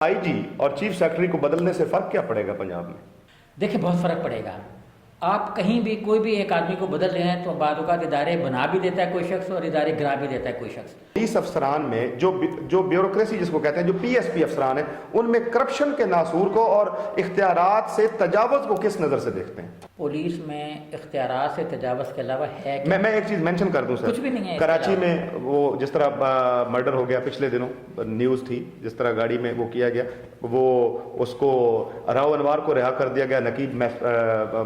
आई जी और chief secretary को बदलने से फर्क क्या पड़ेगा पंजाब में? देखिए बहुत फ़र्क पड़ेगा। आप कहीं भी कोई भी एक आदमी को बदल रहे हैं तो बाद औक़ात इदारे बना भी देता है कोई शख्स और इदारे गिरा भी देता है कोई शख्स। इस अफसरान में जो ब्यूरोक्रेसी जिसको कहते हैं, जो पीएसपी अफसरान है, उनमें करप्शन के नासूर को और इख्तियारात से तजावुज़ को किस नज़र से देखते हैं? पुलिस में इख्तियारात से तजावुज़ के अलावा है क्या? मैं एक चीज़ मेंशन कर दूं सर, कुछ भी नहीं है। कराची में वो जिस तरह मर्डर हो गया पिछले दिनों, न्यूज़ थी, जिस तरह गाड़ी में वो किया गया, वो उसको राव अनवार को रिहा कर दिया गया नकीब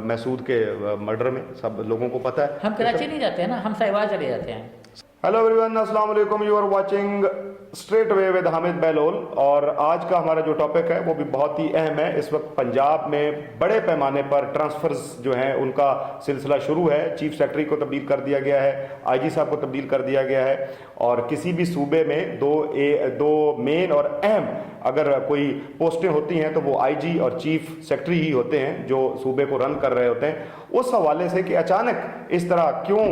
महसूद के मर्डर में, सब लोगों को पता है। हम कराची नहीं जाते हैं ना, हम साहिवाल चले जाते हैं। हेलो एवरीवन, अस्सलाम वालेकुम, you are watching straight way with Hamid Bahlol. और आज का हमारा जो टॉपिक है वो भी बहुत ही अहम है। इस वक्त पंजाब में बड़े पैमाने पर ट्रांसफर्स जो हैं उनका सिलसिला शुरू है। चीफ सेक्रेटरी को तब्दील कर दिया गया है, आईजी साहब को तब्दील कर दिया गया है, और किसी भी सूबे में दो मेन और अहम अगर कोई पोस्टें होती हैं तो वो आईजी और चीफ सेक्रेटरी ही होते हैं जो सूबे को रन कर रहे होते हैं। उस हवाले से कि अचानक इस तरह क्यों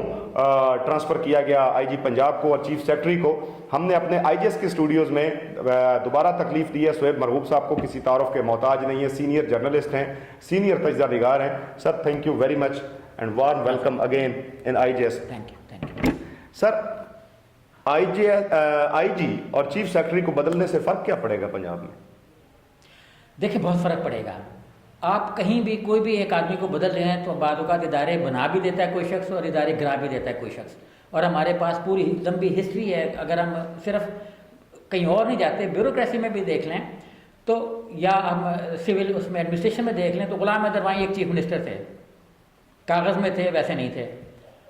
ट्रांसफ़र किया गया आईजी पंजाब को और चीफ सेक्रेटरी को, हमने अपने आईजीएस के स्टूडियोज़ में दोबारा तकलीफ दी है। शुएब मरगूब साहब को किसी तारुफ के मोहताज नहीं है, सीनियर जर्नलिस्ट हैं, सीनियर तजज़िया निगार हैं। Sir thank you very much and warm welcome again in IGS. Thank you. Sir IG और चीफ सेक्रेटरी को बदलने से फ़र्क क्या पड़ेगा पंजाब में? देखिए बहुत फ़र्क पड़ेगा। आप कहीं भी कोई भी एक आदमी को बदल रहे हैं तो बाद औक़ात इदारे बना भी देता है कोई शख्स और इदारे गिरा भी देता है कोई शख्स। और हमारे पास पूरी लंबी हिस्ट्री है। अगर हम सिर्फ कहीं और नहीं जाते, ब्यूरोक्रेसी में भी देख लें तो, या हम सिविल उसमें एडमिनिस्ट्रेशन में देख लें तो गुलाम हैदर वाई एक चीफ मिनिस्टर थे, कागज़ में थे वैसे नहीं थे।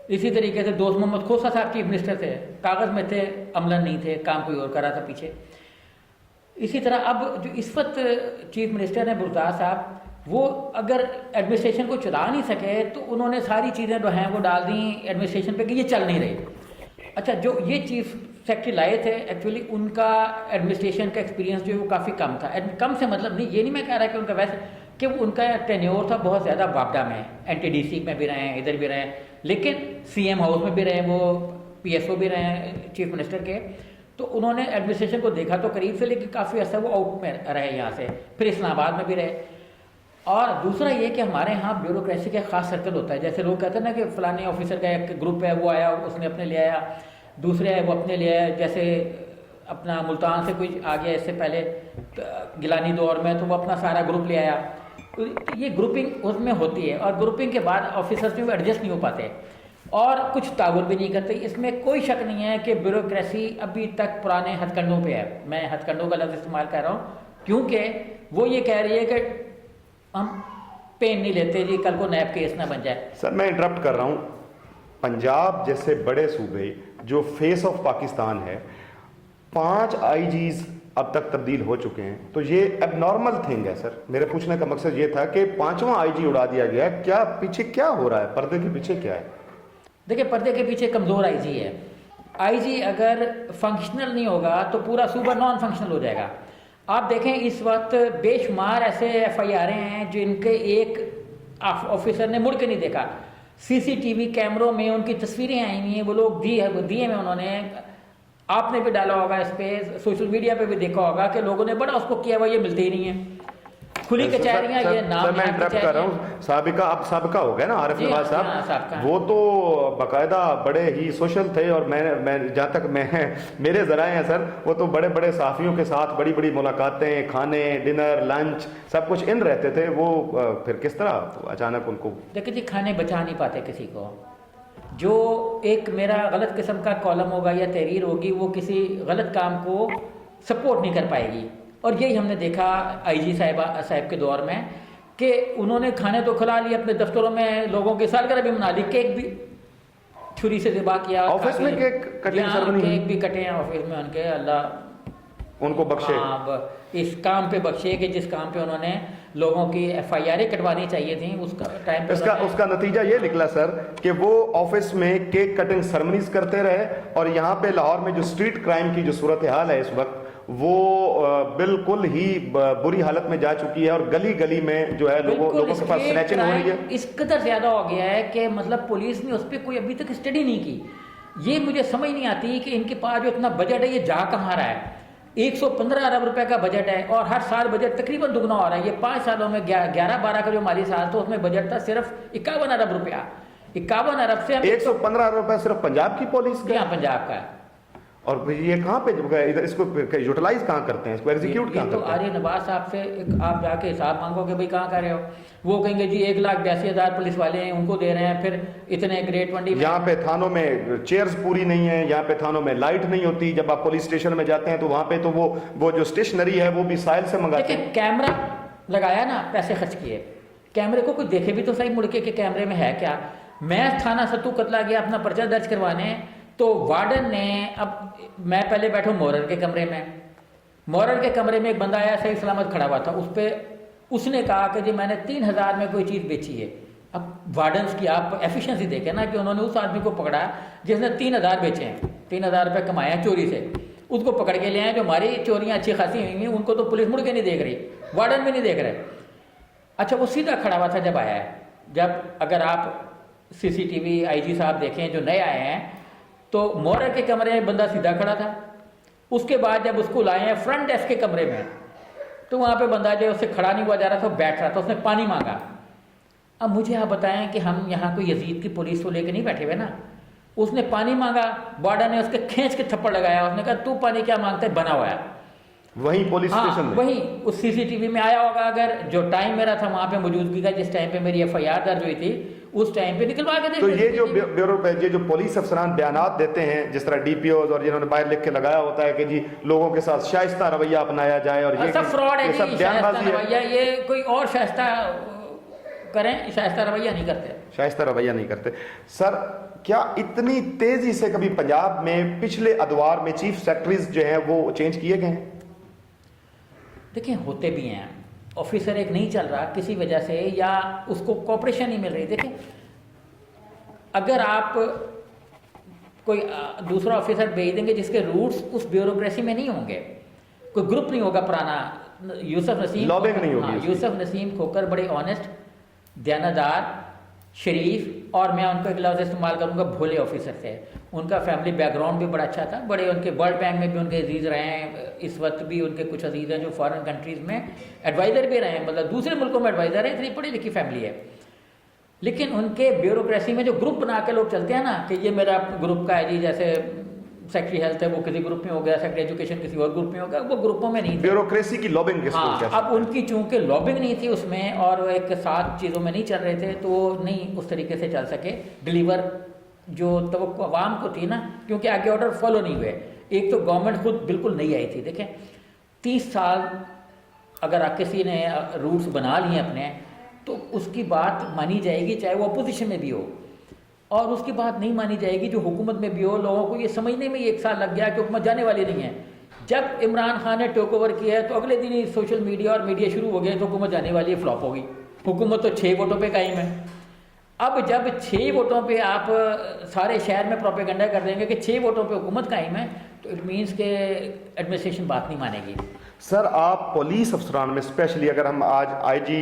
इसी तरीके से दोस्त मोहम्मद खोसा साहब चीफ मिनिस्टर थे, कागज़ में थे अमलन नहीं थे, काम कोई और कर रहा था पीछे। इसी तरह अब जो इस वक्त चीफ मिनिस्टर हैं बुरदार साहब, वो अगर एडमिनिस्ट्रेशन को चला नहीं सके तो उन्होंने सारी चीज़ें जो हैं वो डाल दी एडमिनिस्ट्रेशन पे कि ये चल नहीं रही। अच्छा, जो ये चीफ सेक्रेटरी लाए थे एक्चुअली उनका एडमिनिस्ट्रेशन का एक्सपीरियंस जो है वो काफ़ी कम था। कम से मतलब नहीं, ये नहीं मैं कह रहा कि उनका वैसे कि उनका टेन्योर था बहुत ज़्यादा वापडा में, एनटीडीसी में भी रहे हैं, इधर भी रहे हैं, लेकिन सीएम हाउस में भी रहे, वो पीएसओ भी रहे हैं चीफ मिनिस्टर के। तो उन्होंने एडमिनिस्ट्रेशन को देखा तो करीब से, लेकिन काफ़ी अर्सा वो आउट में रहे यहाँ से, फिर इस्लामाबाद में भी रहे। और दूसरा ये कि हमारे यहाँ ब्यूरोक्रेसी का ख़ास सर्कल होता है। जैसे लोग कहते हैं ना कि फ़लानी ऑफिसर का एक ग्रुप है, वो आया उसने अपने ले आया, दूसरे है वो अपने ले आया। जैसे अपना मुल्तान से कोई आ गया इससे पहले गिलानी दौर में, तो वो अपना सारा ग्रुप ले आया। तो ये ग्रुपिंग उसमें होती है, और ग्रुपिंग के बाद ऑफिसर्स में वो एडजस्ट नहीं हो पाते और कुछ ताउन भी नहीं करते। इसमें कोई शक नहीं है कि ब्यूरोक्रेसी अभी तक पुराने हथकंडों पे है। मैं हथकंडों का लफ्ज़ इस्तेमाल कर रहा हूँ क्योंकि वो ये कह रही है कि हम पेन नहीं लेते जी, कल को नैब केस ना बन जाए। सर मैं इंटरप्ट कर रहा हूँ, पंजाब जैसे बड़े सूबे जो फेस ऑफ पाकिस्तान है, 5 आईजीज अब तक तब्दील हो चुके हैं, तो ये एबनॉर्मल थिंग है। सर मेरे पूछने का मकसद ये था कि 5वां आईजी उड़ा दिया गया, क्या पीछे क्या हो रहा है, पर्दे के पीछे क्या है? देखिए पर्दे के पीछे कमज़ोर आईजी है। आईजी अगर फंक्शनल नहीं होगा तो पूरा सूबा नॉन फंक्शनल हो जाएगा। आप देखें इस वक्त बेशुमार ऐसे FIR हैं जिनके एक ऑफिसर ने मुड़ के नहीं देखा। CCTV कैमरों में उनकी तस्वीरें आई हुई हैं, वो लोग दिए में उन्होंने, आपने भी डाला होगा इस पे, सोशल मीडिया पे भी देखा होगा कि लोगों ने बड़ा उसको किया हुआ, ये मिलते ही नहीं है। खुली कचहरियाँ, ये नाम मैं इंटरप्ट कर रहा हूँ, साबिका अब साबिका हो गया ना आरिफ नवाज साहब, वो तो बाकायदा बड़े ही सोशल थे। और मैं जहाँ तक मेरे ज़राए हैं सर, वो तो बड़े बड़े सहाफ़ियों के साथ बड़ी बड़ी मुलाकातें, खाने, डिनर, लंच सब कुछ इन रहते थे। वो फिर किस तरह अचानक उनको? देखिए जी, खाने बचा नहीं पाते किसी को। जो एक मेरा गलत किस्म का कॉलम होगा या तहरीर होगी, वो किसी गलत काम को सपोर्ट नहीं कर पाएगी। और यही हमने देखा आईजी साहब के दौर में कि उन्होंने खाने तो खिला लिए, अपने दफ्तरों में लोगों की सालगिरह भी मना ली, केक भी छुरी से ज़िबा किया, ऑफिस में केक कटिंग सेरेमनी, केक भी कटे हैं ऑफिस में उनके, अल्लाह उनको बख्शे। इस काम पे बख्शे कि जिस काम पे उन्होंने लोगों की FIR कटवानी चाहिए थी उसका टाइम पे उसका नतीजा ये निकला सर कि वो ऑफिस में केक कटिंग सेरेमनीज करते रहे। और यहाँ पे लाहौर में जो स्ट्रीट क्राइम की जो सूरत हाल है इस वक्त, वो बिल्कुल ही बुरी हालत में जा चुकी है। और गली गली में जो है लोगों के पास स्नैचिंग हो रही है। इस कदर ज्यादा हो गया है कि मतलब पुलिस ने उस पर कोई अभी तक स्टडी नहीं की। ये मुझे समझ नहीं आती कि इनके पास जो इतना बजट है ये जा कहाँ रहा है। 115 अरब रुपए का बजट है और हर साल बजट तकरीबन दुगना हो रहा है। ये 5 सालों में 11-12 का जो माली साल था उसमें बजट था सिर्फ 51 अरब रुपया। 51 अरब से 115 अरब रुपए सिर्फ पंजाब की पुलिस का, यहाँ पंजाब का है। और ये कहाँ पे इधर इसको यूटिलाइज कहाँ करते हैं, इसको एग्जीक्यूट कहाँ तो करते हैं? आर्य नवाज साहब से आप जाके हिसाब मांगोगे भाई कहाँ कर रहे हो, वो कहेंगे जी 1,82,000 पुलिस वाले हैं उनको दे रहे हैं, फिर इतने ग्रेड 20 में। यहाँ पे थानों में चेयर्स पूरी नहीं है, यहाँ पे थानों में लाइट नहीं होती, जब आप पुलिस स्टेशन में जाते हैं तो वहाँ पे तो वो जो स्टेशनरी है वो भी साइल से मंगाते हैं। देखिए कैमरा लगाया ना, पैसे खर्च किए, कैमरे को कोई देखे भी तो सही मुड़ के कि कैमरे में है क्या। मैं थाना सत्तू कतला गया अपना पर्चा दर्ज करवाने, तो वार्डन ने, अब मैं पहले बैठा मोरर के कमरे में, मोरर के कमरे में एक बंदा आया सही सलामत खड़ा हुआ था, उस पर उसने कहा कि जी मैंने 3,000 में कोई चीज़ बेची है। अब वार्डन्स की आप एफिशिएंसी देखें ना कि उन्होंने उस आदमी को पकड़ा जिसने 3,000 बेचे हैं, 3,000 रुपये कमाए हैं चोरी से, उसको पकड़ के ले आए। जो हमारी चोरियाँ अच्छी खासी हुई हैं उनको तो पुलिस मुड़ के नहीं देख रही, वार्डन भी नहीं देख रहे। अच्छा वो सीधा खड़ा हुआ था जब आया है, जब अगर आप CCTV IG साहब देखें जो नए आए हैं तो मोरर के कमरे में बंदा सीधा खड़ा था। उसके बाद जब उसको लाए हैं फ्रंट डेस्क के कमरे में, तो वहाँ पे बंदा जो उससे खड़ा नहीं हुआ जा रहा था, बैठ रहा था, उसने पानी मांगा। अब मुझे आप बताएं कि हम यहाँ कोई यजीद की पुलिस को लेकर नहीं बैठे हुए ना, उसने पानी मांगा, वार्डन ने उसके खींच के थप्पड़ लगाया, उसने कहा तू पानी क्या मांगता है, बना हुआ है। वहीं पुलिस स्टेशन में, वहीं उस CCTV में आया होगा, अगर जो टाइम मेरा था वहाँ पे मौजूदगी का, जिस टाइम पे मेरी FIR दर्ज हुई थी उस टाइम पे निकलवा के तो ये जो पुलिस अफसरान बयानात देते हैं, जिस तरह DPOs और जिन्होंने बाहर लिख के लगाया होता है कि जी लोगों के साथ शाइस्ता रवैया अपनाया जाए, और ये सब फ्रॉड है, ये सब बयानबाजी है। ये कोई और शाइस्ता करें, शाइस्ता रवैया नहीं करते, शाइस्ता रवैया नहीं करते। सर क्या इतनी तेजी से कभी पंजाब में पिछले अदवार में चीफ सेक्रेटरीज जो हैं वो चेंज किए गए हैं? देखिए होते भी हैं, ऑफिसर एक नहीं चल रहा किसी वजह से, या उसको कॉपरेशन नहीं मिल रही। देखिए अगर आप कोई दूसरा ऑफिसर भेज देंगे जिसके रूट्स उस ब्यूरोक्रेसी में नहीं होंगे, कोई ग्रुप नहीं होगा पुराना, यूसुफ नसीम लॉबिंग नहीं होगी। यूसुफ नसीम खोकर बड़े ऑनेस्ट, दयानतदार, शरीफ, और मैं उनको एक लफ्ज़ इस्तेमाल करूँगा भोले ऑफिसर थे। उनका फैमिली बैकग्राउंड भी बड़ा अच्छा था, बड़े उनके वर्ल्ड बैंक में भी उनके अजीज़ रहे हैं, इस वक्त भी उनके कुछ अजीज़ हैं जो फॉरेन कंट्रीज़ में एडवाइज़र भी रहे हैं, मतलब दूसरे मुल्कों में एडवाइज़र हैं, इतनी पढ़ी लिखी फैमिली है। लेकिन उनके ब्यूरोक्रेसी में जो ग्रुप बना के लोग चलते हैं ना कि ये मेरा ग्रुप का है जी, जैसे सेक्रेटरी हेल्थ है वो किसी ग्रुप में हो गया, सेक्रेटरी एजुकेशन किसी और ग्रुप में हो गया, वो ग्रुपों में नहीं, ब्यूरोक्रेसी की लॉबिंग किसको हाँ, कहते हैं? अब उनकी चूंकि लॉबिंग नहीं थी उसमें और एक साथ चीज़ों में नहीं चल रहे थे, तो वो नहीं उस तरीके से चल सके डिलीवर जो तो आवाम को थी ना, क्योंकि आगे ऑर्डर फॉलो नहीं हुए। एक तो गवर्नमेंट खुद बिल्कुल नहीं आई थी। देखें 30 साल अगर आप किसी ने रूल्स बना लिए अपने, तो उसकी बात मानी जाएगी चाहे वो अपोजिशन में भी हो, और उसकी बात नहीं मानी जाएगी जो हुकूमत में भी हो। लोगों को ये समझने में ही 1 साल लग गया कि हुकूमत जाने वाली नहीं है। जब इमरान खान ने टेक ओवर किया है तो अगले दिन ही सोशल मीडिया और मीडिया शुरू हो गया तो हुकूमत जाने वाली है, फ्लॉप होगी। हुकूमत तो 6 वोटों पे कायम है। अब जब 6 वोटों पे आप सारे शहर में प्रोपेगेंडा कर देंगे कि 6 वोटों पे हुकूमत कायम है, तो इट मीन्स के एडमिनिस्ट्रेशन बात नहीं मानेगी। सर आप पुलिस अफसरान में स्पेशली अगर हम आज IG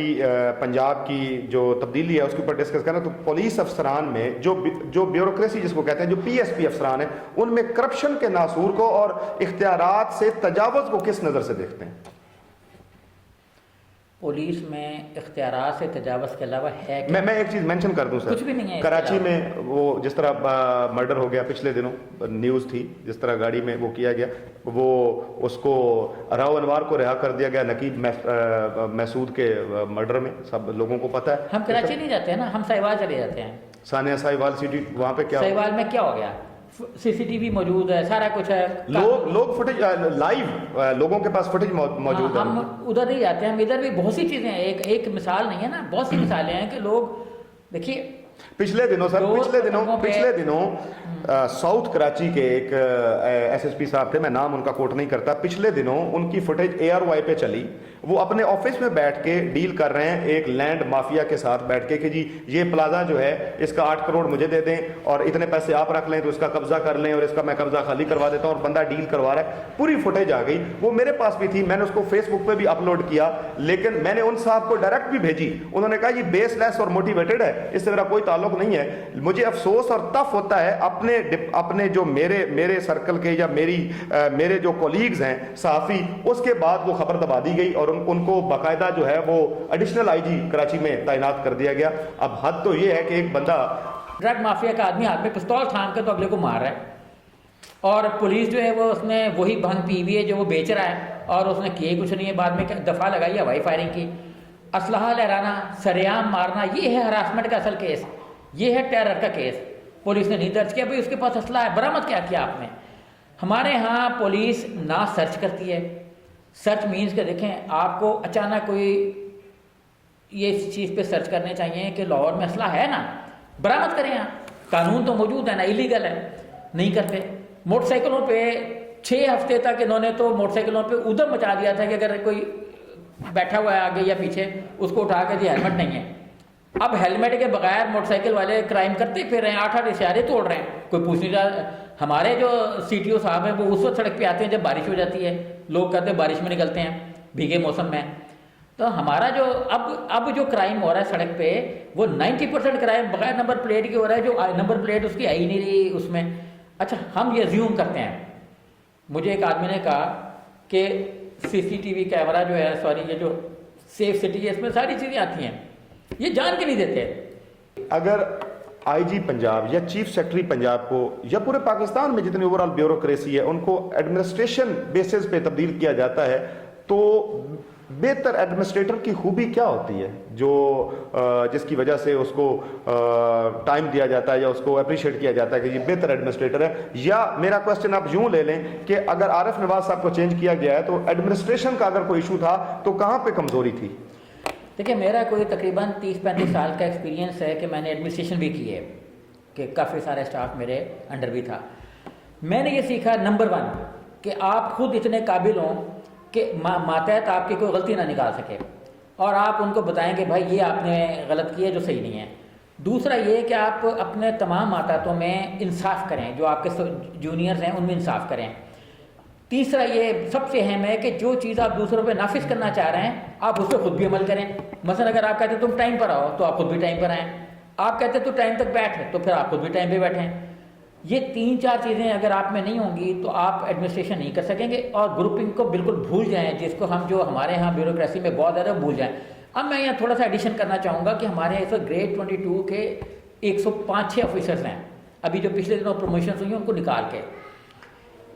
पंजाब की जो तब्दीली है उसके ऊपर डिस्कस करें, तो पुलिस अफसरान में जो ब्यूरोक्रेसी जिसको कहते हैं, जो PSP अफसरान है, उनमें करप्शन के नासूर को और इख्तियारात से तजावुज़ को किस नज़र से देखते हैं? पुलिस में इख्तियारात से तजावुज़ के अलावा है क्या? मैं एक चीज़ मेंशन कर दूं सर, कुछ भी नहीं है। कराची में वो जिस तरह मर्डर हो गया पिछले दिनों, न्यूज़ थी, जिस तरह गाड़ी में वो किया गया, वो उसको राव अनवार को रिहा कर दिया गया नकीब महसूद के मर्डर में, सब लोगों को पता है। हम कराची नहीं जाते हैं ना, हम साहिवाल चले जाते हैं। सानिया साहिवाल सिटी, वहाँ पे क्या साहिवाल में क्या हो गया? CCTV मौजूद है, सारा कुछ है, लोग फुटेज लाइव लोगों के पास फुटेज मौजूद है। हम उधर नहीं जाते हैं, हम इधर भी बहुत सी चीज़ें हैं, एक मिसाल नहीं है ना, बहुत सी मिसालें हैं कि लोग देखिए पिछले दिनों साउथ कराची के एक SSP साहब थे, मैं नाम उनका कोट नहीं करता, पिछले दिनों उनकी फुटेज ARY पे चली, وہ اپنے آفس میں بیٹھ کے ڈیل کر رہے ہیں ایک لینڈ مافیا کے ساتھ بیٹھ کے کہ جی یہ پلازا جو ہے اس کا 8 کروڑ مجھے دے دیں اور اتنے پیسے آپ رکھ لیں تو اس کا قبضہ کر لیں اور اس کا میں قبضہ خالی کروا دیتا ہوں, اور بندہ ڈیل کروا رہا ہے. پوری فوٹیج آ گئی, وہ میرے پاس بھی تھی, میں نے اس کو فیس بک پہ بھی اپلوڈ کیا, لیکن میں نے ان صاحب کو ڈائریکٹ بھی بھیجی. انہوں نے کہا یہ بیس لیس اور موٹیویٹڈ ہے, اس سے میرا کوئی تعلق نہیں ہے. مجھے افسوس اور تف ہوتا ہے اپنے جو میرے سرکل کے یا میرے جو کولیگز ہیں صحافی, اس کے بعد وہ خبر دبا دی گئی اور ان کو باقاعدہ جو ہے وہ ایڈیشنل آئی جی کراچی میں تعینات کر دیا گیا. اب حد تو یہ ہے کہ ایک بندہ ڈرگ مافیا کا آدمی ہاتھ میں پستول تھام کے تو اگلے کو مار رہا ہے, اور پولیس جو ہے وہ اس نے وہی بھنگ پی ہوئی ہے جو وہ بیچ رہا ہے, اور اس نے کیے کچھ نہیں ہے. بعد میں دفعہ لگائی ہوائی فائرنگ کی, اسلحہ لہرانا, سریعام مارنا, یہ ہے ہراسمنٹ کا اصل کیس, یہ ہے ٹیرر کا کیس. پولیس نے نہیں درج کیا, بھائی اس کے پاس اسلحہ ہے, برآمد کیا کیا آپ نے. ہمارے ہاں پولیس نہ سرچ کرتی ہے. سرچ مینس کہ دیکھیں آپ کو اچانک کوئی یہ اس چیز پہ سرچ کرنے چاہیے کہ لاہور میں اسلحہ ہے نا, برآمد کریں. یہاں قانون تو موجود ہے نا, ایلیگل ہے, نہیں کرتے. موٹر سائیکلوں پہ 6 ہفتے تک انہوں نے تو موٹر سائیکلوں پہ ادھم مچا دیا تھا کہ اگر کوئی بیٹھا ہوا ہے آگے یا پیچھے اس کو اٹھا کے جی ہیلمٹ نہیں ہے. اب ہیلمٹ کے بغیر موٹر سائیکل والے کرائم کرتے پھر رہے ہیں, 8 اشارے توڑ رہے ہیں, کوئی پوچھ نہیں رہا. ہمارے جو سی ٹی او صاحب ہیں وہ اس وقت سڑک پہ آتے ہیں جب بارش ہو جاتی ہے, لوگ کہتے ہیں بارش میں نکلتے ہیں بھیگے موسم میں. تو ہمارا جو اب جو کرائم ہو رہا ہے سڑک پہ وہ 90% کرائم بغیر نمبر پلیٹ کے ہو رہا ہے, جو نمبر پلیٹ اس کی آئی نہیں رہی اس میں. اچھا ہم یہ زیوم کرتے ہیں. مجھے ایک آدمی نے کہا کہ CCTV کیمرہ جو ہے, سوری یہ جو سیف سٹی ہے اس میں ساری چیزیں آتی ہیں, یہ جان کے نہیں دیتے. اگر آئی جی پنجاب یا چیف سیکرٹری پنجاب کو یا پورے پاکستان میں جتنی اوورال بیوروکریسی ہے ان کو ایڈمنسٹریشن بیسز پہ تبدیل کیا جاتا ہے, تو بہتر ایڈمنسٹریٹر کی خوبی کیا ہوتی ہے جو جس کی وجہ سے اس کو ٹائم دیا جاتا ہے یا اس کو اپریشیٹ کیا جاتا ہے کہ یہ بہتر ایڈمنسٹریٹر ہے. یا میرا کوشچن آپ یوں لے لیں کہ اگر عارف نواز صاحب کو چینج کیا گیا ہے تو ایڈمنسٹریشن کا اگر کوئی ایشو تھا تو کہاں پہ کمزوری تھی؟ دیکھیں میرا کوئی تقریباً 30-35 سال کا ایکسپیرینس ہے کہ میں نے ایڈمنسٹریشن بھی کی ہے, کہ کافی سارے اسٹاف میرے انڈر بھی تھا. میں نے یہ سیکھا نمبر 1 کہ آپ خود اتنے قابل ہوں کہ ماتحت آپ کی کوئی غلطی نہ نکال سکے, اور آپ ان کو بتائیں کہ بھائی یہ آپ نے غلط کیا جو صحیح نہیں ہے. دوسرا یہ کہ آپ اپنے تمام ماتحتوں میں انصاف کریں, جو آپ کے جونیئرز ہیں ان میں انصاف کریں. تیسرا یہ سب سے اہم ہے کہ جو چیز آپ دوسروں پہ نافذ کرنا چاہ رہے ہیں آپ اس پہ خود بھی عمل کریں. مثلا اگر آپ کہتے ہیں تم ٹائم پر آؤ تو آپ خود بھی ٹائم پر آئیں, آپ کہتے ہیں تو ٹائم تک بیٹھ تو پھر آپ خود بھی ٹائم پہ بیٹھیں. یہ 3-4 چیزیں اگر آپ میں نہیں ہوں گی تو آپ ایڈمنسٹریشن نہیں کر سکیں گے, اور گروپنگ کو بالکل بھول جائیں, جس کو ہم جو ہمارے ہاں بیوروکریسی میں بہت زیادہ بھول جائیں. اب میں یہاں تھوڑا سا ایڈیشن کرنا چاہوں گا کہ ہمارے اس وقت گریڈ 22 کے 105-6 آفیسرز ہیں, ابھی جو پچھلے دنوں پروموشنز ہوئی ہیں ان کو نکال کے.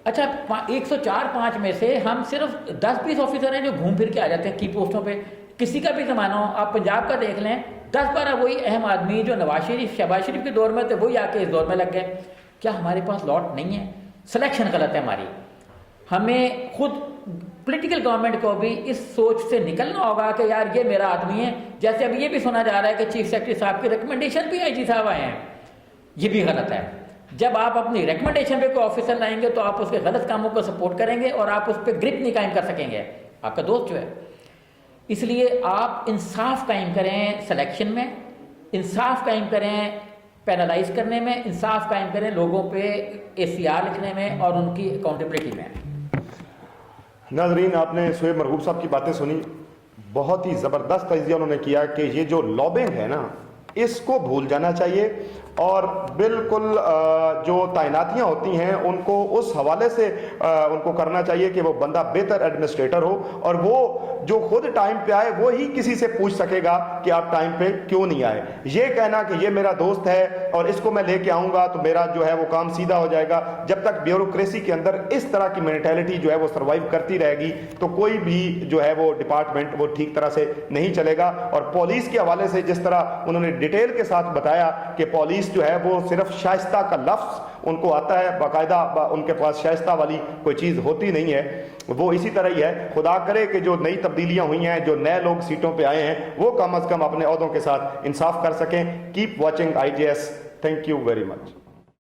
اچھا 104-5 میں سے ہم صرف 10-20 آفیسر ہیں جو گھوم پھر کے آ جاتے ہیں کی پوسٹوں پہ. کسی کا بھی زمانہ ہو, آپ پنجاب کا دیکھ لیں, 10-12 وہی اہم آدمی جو نواز شریف شہباز شریف کے دور میں تھے وہی آ کے اس دور میں لگ گئے. کیا ہمارے پاس لاٹ نہیں ہے؟ سلیکشن غلط ہے ہماری. ہمیں خود پولیٹیکل گورنمنٹ کو بھی اس سوچ سے نکلنا ہوگا کہ یار یہ میرا آدمی ہے. جیسے ابھی یہ بھی سنا جا رہا ہے کہ چیف سیکرٹری صاحب کی ریکمنڈیشن بھی آئی جی صاحب آئے ہیں, یہ بھی غلط ہے. جب آپ اپنی ریکمنڈیشن پہ کوئی آفیسر لائیں گے تو آپ اس کے غلط کاموں کو سپورٹ کریں گے اور آپ اس پہ گرپ نہیں قائم کر سکیں گے, آپ کا دوست جو ہے. اس لیے آپ انصاف قائم کریں سلیکشن میں, انصاف قائم کریں پینلائز کرنے میں, انصاف قائم کریں لوگوں پہ ACR لکھنے میں اور ان کی اکاؤنٹیبلٹی میں. ناظرین آپ نے شعیب مرغوب صاحب کی باتیں سنی, بہت ہی زبردست تجزیہ انہوں نے کیا کہ یہ جو لابنگ ہے نا اس کو بھول جانا چاہیے, اور بالکل جو تعیناتیاں ہوتی ہیں ان کو اس حوالے سے ان کو کرنا چاہیے کہ وہ بندہ بہتر ایڈمنسٹریٹر ہو, اور وہ جو خود ٹائم پہ آئے وہی کسی سے پوچھ سکے گا کہ آپ ٹائم پہ کیوں نہیں آئے. یہ کہنا کہ یہ میرا دوست ہے اور اس کو میں لے کے آؤں گا تو میرا جو ہے وہ کام سیدھا ہو جائے گا, جب تک بیوروکریسی کے اندر اس طرح کی مینٹیلٹی جو ہے وہ سروائیو کرتی رہے گی تو کوئی بھی جو ہے وہ ڈپارٹمنٹ وہ ٹھیک طرح سے نہیں چلے گا. اور پولیس کے حوالے سے جس طرح انہوں نے ڈیٹیل کے ساتھ بتایا کہ پولیس جو ہے وہ صرف شائستہ کا لفظ ان کو آتا ہے, باقاعدہ ان کے پاس شائستہ والی کوئی چیز ہوتی نہیں ہے, وہ اسی طرح ہی ہے. خدا کرے کہ جو نئی تبدیلیاں ہوئی ہیں, جو نئے لوگ سیٹوں پہ آئے ہیں وہ کم از کم اپنے عہدوں کے ساتھ انصاف کر سکیں. Keep watching IJS. Thank you very much.